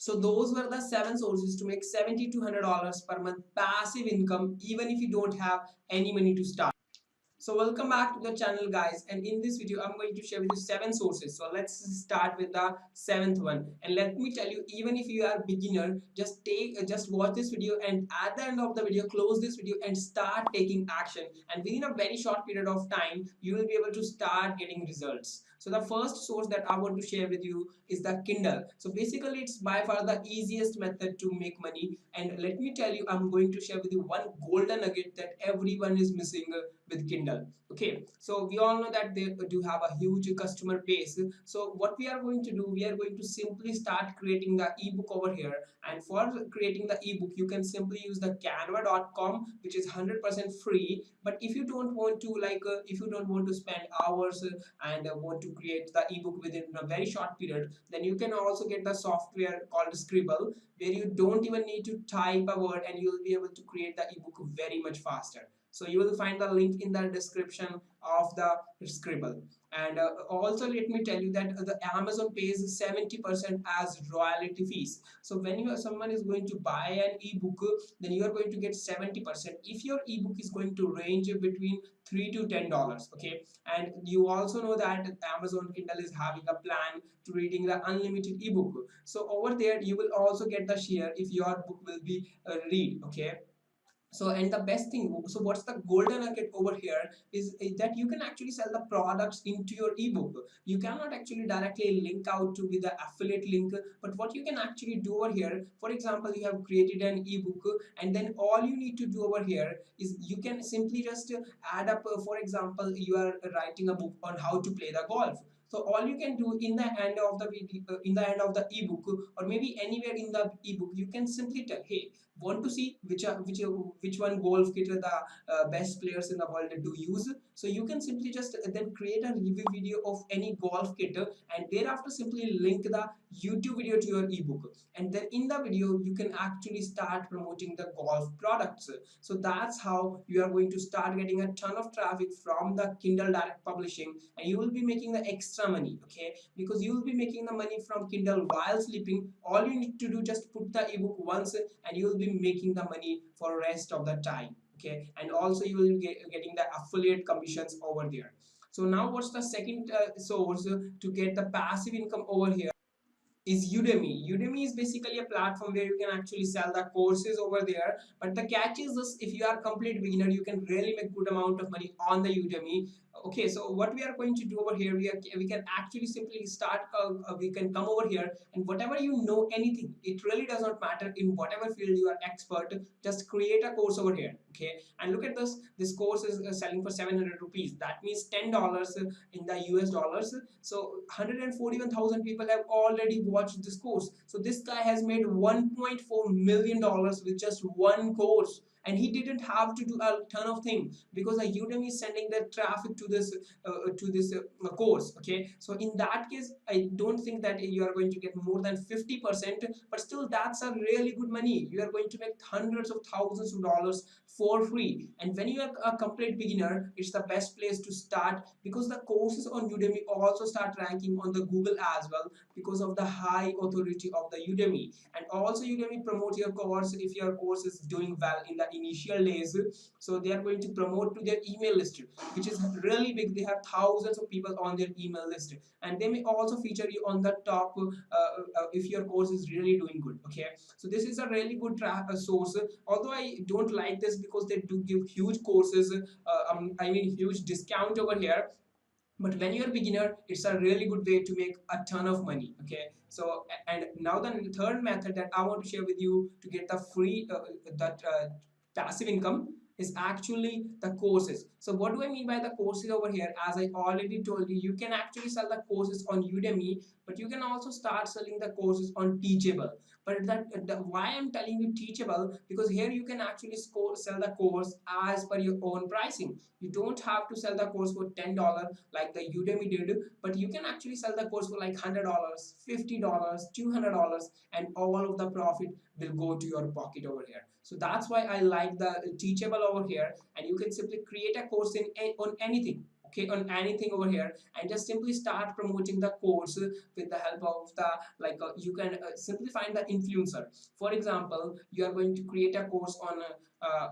So those were the 7 sources to make $7,200 per month passive income, even if you don't have any money to start. So welcome back to the channel, guys, and in this video I'm going to share with you 7 sources. So let's start with the seventh one, and let me tell you, even if you are beginner, just watch this video, and at the end of the video close this video and start taking action, and within a very short period of time you will be able to start getting results. So the first source that I want to share with you is the Kindle. So basically it's by far the easiest method to make money, and let me tell you, I'm going to share with you one golden nugget that everyone is missing with Kindle. Okay, so we all know that they do have a huge customer base. So what we are going to do, we are going to simply start creating the ebook over here. And for creating the ebook, you can simply use the canva.com, which is 100% free. But if you don't want to if you don't want to spend hours and want to create the ebook within a very short period, then you can also get the software called Scribble, where you don't even need to type a word and you will be able to create the ebook very much faster. So you will find the link in the description of the Scribble. And also let me tell you that the Amazon pays 70% as royalty fees. So when someone is going to buy an ebook, then you are going to get 70% if your ebook is going to range between $3 to $10. Okay, and you also know that Amazon Kindle is having a plan to reading the unlimited ebook. So over there you will also get the share if your book will be read. Okay, so and the best thing, so what's the golden nugget over here is that you can actually sell the products into your ebook. You cannot actually directly link out to with the affiliate link, but what you can actually do over here, for example, you have created an ebook, and then all you need to do over here is you can simply just add up, for example, you are writing a book on how to play the golf. So all you can do in the end of the video, in the end of the ebook, or maybe anywhere in the ebook, you can simply tell, hey, want to see which one golf kit the best players in the world do use. So you can simply just then create a review video of any golf kit, and thereafter simply link the YouTube video to your ebook, and then in the video you can actually start promoting the golf products. So that's how you are going to start getting a ton of traffic from the Kindle direct publishing, and you will be making the extra money. Okay, because you will be making the money from Kindle while sleeping. All you need to do, just put the ebook once, and you will be making the money for rest of the time. Okay, and also you will be getting the affiliate commissions over there. So now what's the second source to get the passive income over here is Udemy. Udemy is basically a platform where you can actually sell the courses over there. But the catch is this: if you are a complete beginner, you can really make good amount of money on the Udemy. Okay, so what we are going to do over here, we can actually simply start. We can come over here, and whatever you know, anything, it really does not matter in whatever field you are expert. Just create a course over here. Okay, and look at this. This course is selling for 700 rupees. That means $10 in the US dollars. So 141,000 people have already watched this course. So this guy has made $1.4 million with just one course, and he didn't have to do a ton of things because the Udemy is sending the traffic to this course. Okay, so in that case I don't think that you are going to get more than 50%, but still that's a really good money. You are going to make hundreds of thousands of dollars for free. And when you are a complete beginner, it's the best place to start, because the courses on Udemy also start ranking on the Google as well, because of the high authority of the Udemy. And also Udemy promote your course if your course is doing well in the initial days. So they are going to promote to their email list, which is really big. They have thousands of people on their email list, and they may also feature you on the top if your course is really doing good. Okay, so this is a really good source, although I don't like this because they do give huge courses, I mean huge discount over here. But when you're a beginner, it's a really good way to make a ton of money. Okay, so and now the third method that I want to share with you to get the free that passive income is actually the courses. So what do I mean by the courses over here? As I already told you, you can actually sell the courses on Udemy, but you can also start selling the courses on Teachable. But why I'm telling you Teachable, because here you can actually sell the course as per your own pricing. You don't have to sell the course for $10 like the Udemy did, but you can actually sell the course for like $100, $50, $200, and all of the profit will go to your pocket over here. So that's why I like the Teachable over here, and you can simply create a course on anything. okay, on anything over here, and just simply start promoting the course with the help of the you can simply find the influencer. For example, you are going to create a course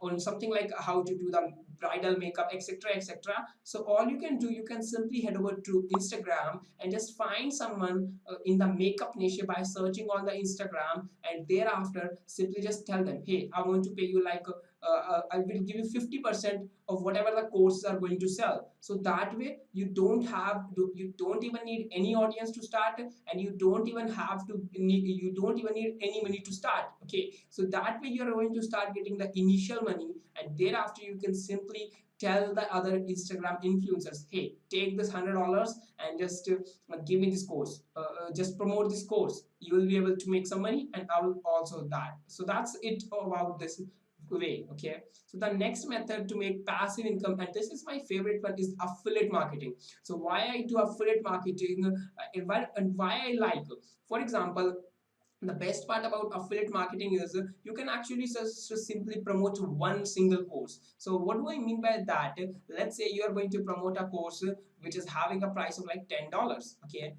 on something like how to do the bridal makeup, etc., etc. So all you can do, you can simply head over to Instagram and just find someone in the makeup niche by searching on the Instagram, and thereafter simply just tell them, hey, I want to pay you I will give you 50% of whatever the courses are going to sell. So that way you don't even need any audience to start, and you don't even need any money to start. Okay, so that way you are going to start getting the initial money, and thereafter you can simply tell the other Instagram influencers, hey, take this $100 and just give me this course, just promote this course, you will be able to make some money, and I will also that. So that's it about this way. Okay, so the next method to make passive income, and this is my favorite one, is affiliate marketing. So why I do affiliate marketing, and why I like, for example, the best part about affiliate marketing is you can actually just simply promote one single course. So what do I mean by that? Let's say you are going to promote a course which is having a price of like $10. Okay,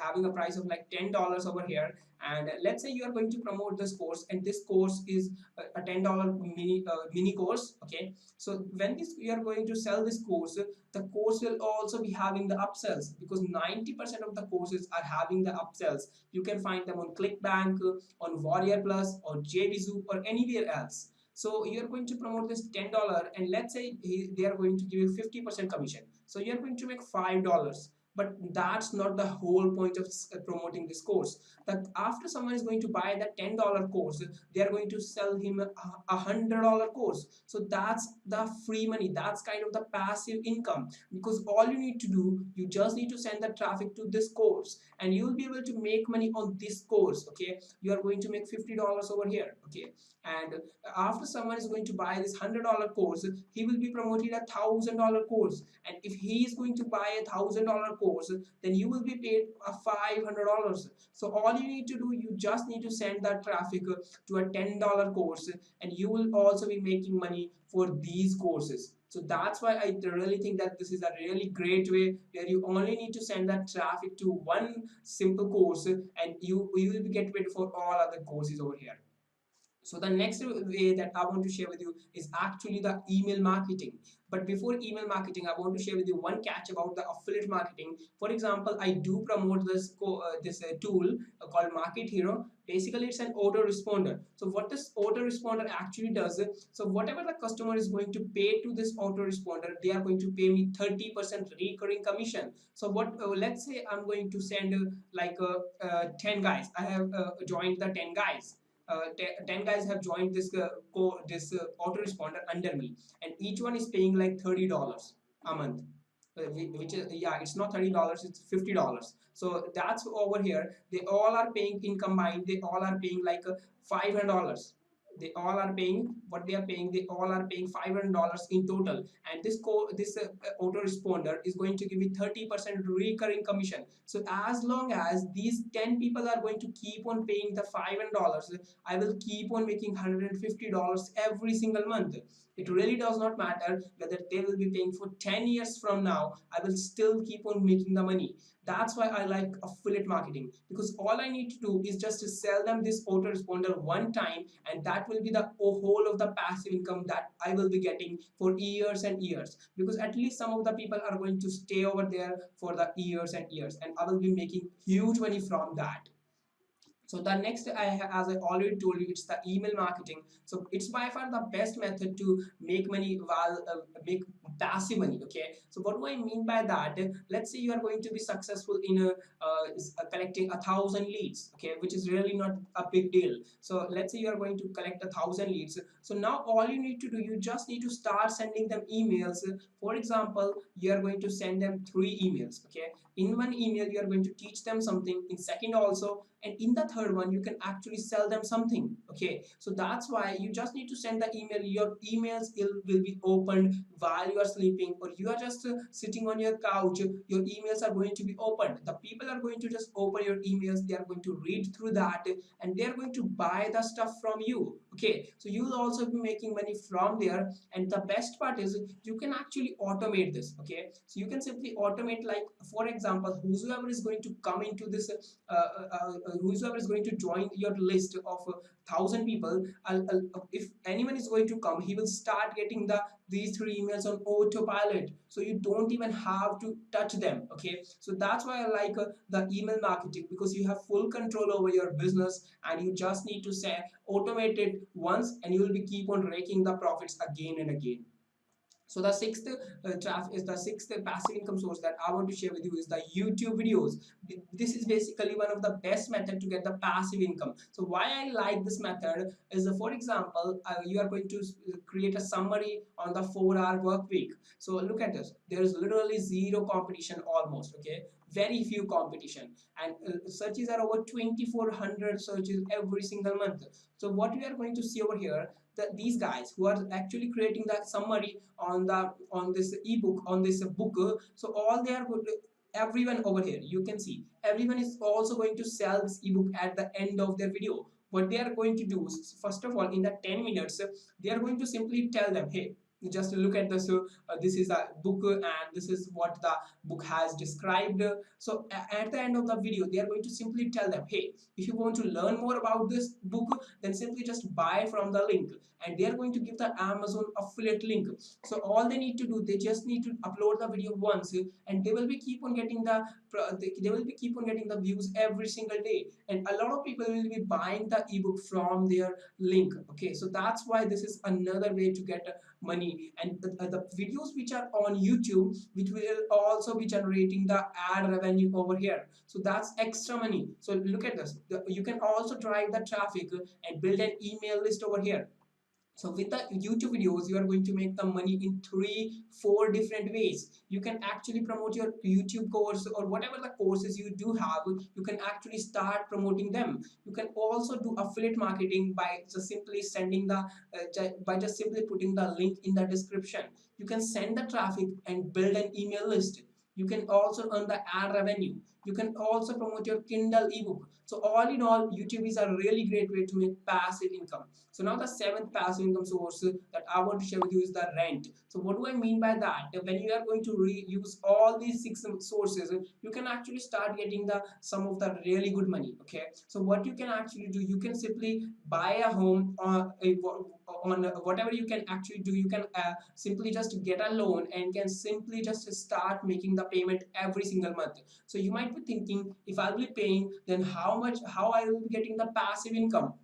having a price of like $10 over here, and let's say you are going to promote this course, and this course is a $10 mini course. Okay, so when this you are going to sell this course, the course will also be having the upsells, because 90% of the courses are having the upsells. You can find them on Clickbank, on Warrior Plus, or JVZoo, or anywhere else. So you're going to promote this $10, and let's say they are going to give you 50% commission. So you're going to make $5. But that's not the whole point of promoting this course. That after someone is going to buy that $10 course, they are going to sell him a $100 course. So that's the free money. That's kind of the passive income, because all you need to do, you just need to send the traffic to this course, and you will be able to make money on this course. Okay, you are going to make $50 over here. Okay, and after someone is going to buy this $100 course, he will be promoting a $1,000 course, and if he is going to buy a $1,000 course, then you will be paid a $500. So all you need to do, you just need to send that traffic to a $10 course, and you will also be making money for these courses. So that's why I really think that this is a really great way, where you only need to send that traffic to one simple course, and you will get paid for all other courses over here. So the next way that I want to share with you is actually the email marketing. But before email marketing, I want to share with you one catch about the affiliate marketing. For example, I do promote this tool called Market Hero. Basically, it's an autoresponder. So what this autoresponder actually does, so whatever the customer is going to pay to this autoresponder, they are going to pay me 30% recurring commission. So what? Let's say I'm going to send 10 guys. I have joined the 10 guys. 10 guys have joined this autoresponder under me, and each one is paying like $30 a month, which is, yeah, it's not $30, it's $50. So that's over here, they all are paying in combined, they all are paying like $500. They all are paying what they are paying, they all are paying $500 in total, and this autoresponder is going to give me 30% recurring commission. So as long as these 10 people are going to keep on paying the $500, I will keep on making $150 every single month. It really does not matter whether they will be paying for 10 years from now, I will still keep on making the money. That's why I like affiliate marketing, because all I need to do is just to sell them this autoresponder one time, and that will be the whole of the passive income that I will be getting for years and years, because at least some of the people are going to stay over there for the years and years, and I will be making huge money from that. So the next, as I already told you, it's the email marketing. So it's by far the best method to make money while make passive money. Okay. So what do I mean by that? Let's say you are going to be successful in collecting 1,000 leads. Okay, which is really not a big deal. So let's say you are going to collect 1,000 leads. So now all you need to do, you just need to start sending them emails. For example, you are going to send them 3 emails. Okay, in one email you are going to teach them something, in second also, and in the third one you can actually sell them something. Okay, so that's why you just need to send the email. Your emails will be opened while you are sleeping, or you are just sitting on your couch, your emails are going to be opened. The people are going to just open your emails, they are going to read through that, and they are going to buy the stuff from you. Okay, so you will also be making money from there. And the best part is you can actually automate this. Okay, so you can simply automate, like for example, whosoever is going to come into this whosoever is going to join your list of 1,000 people, if anyone is going to come, he will start getting these three emails on autopilot, so you don't even have to touch them. Okay, so that's why I like the email marketing, because you have full control over your business, and you just need to say automate it once, and you will be keep on raking the profits again and again. So the sixth passive income source that I want to share with you is the YouTube videos. This is basically one of the best method to get the passive income. So why I like this method is, for example, you are going to create a summary on the 4-hour work week. So look at this. There is literally zero competition almost. Okay, very few competition, and searches are over 2,400 searches every single month. So what we are going to see over here, these guys who are actually creating the summary on this ebook, on this book, so all they are everyone over here, you can see everyone is also going to sell this ebook at the end of their video. What they are going to do is, first of all, in the 10 minutes, they are going to simply tell them, hey, just look at this. This is a book, and this is what the book has described. So at the end of the video, they are going to simply tell them, hey, if you want to learn more about this book, then simply just buy from the link, and they are going to give the Amazon affiliate link. So all they need to do, they just need to upload the video once, and they will be keep on getting they will be keep on getting the views every single day, and a lot of people will be buying the ebook from their link. Okay, so that's why this is another way to get money. And the videos which are on YouTube, which will also be generating the ad revenue over here, so that's extra money. So look at this. You can also drive the traffic and build an email list over here. So with the YouTube videos, you are going to make the money in 3 4 different ways. You can actually promote your YouTube course, or whatever the courses you do have, you can actually start promoting them. You can also do affiliate marketing by just simply sending by just simply putting the link in the description. You can send the traffic and build an email list. You can also earn the ad revenue. You can also promote your Kindle ebook. So all in all, YouTube is a really great way to make passive income. So now the seventh passive income source that I want to share with you is the rent. So what do I mean by that? When you are going to use all these 6 sources, you can actually start getting the some of the really good money. Okay, so what you can actually do, you can simply buy a home on whatever you can actually do. You can simply just get a loan and can simply just start making the payment every single month. So you might be thinking, if I'll be paying, then how I will be getting the passive income?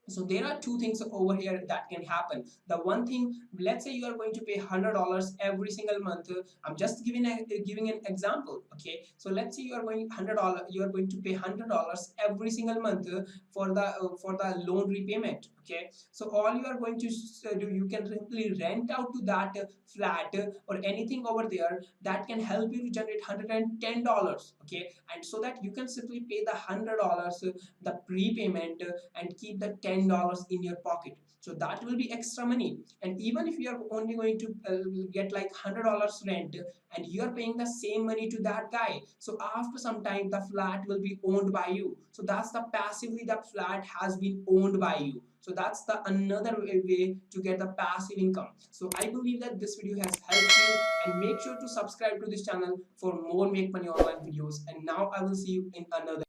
So there are two things over here that can happen. The one thing, let's say you are going to pay $100 every single month. I'm just giving an example. Okay, so let's say you are going $100, you are going to pay $100 every single month for the loan repayment. Okay, so all you are going to do, you can simply rent out to that flat or anything over there that can help you to generate $110. Okay, and so that you can simply pay the $100, the prepayment, and keep the $10 in your pocket. So that will be extra money. And even if you are only going to get like $100 rent, and you are paying the same money to that guy, so after some time the flat will be owned by you. So that's the passively the flat has been owned by you. So that's the another way to get the passive income. So I believe that this video has helped you, and make sure to subscribe to this channel for more make money online videos. And now I will see you in another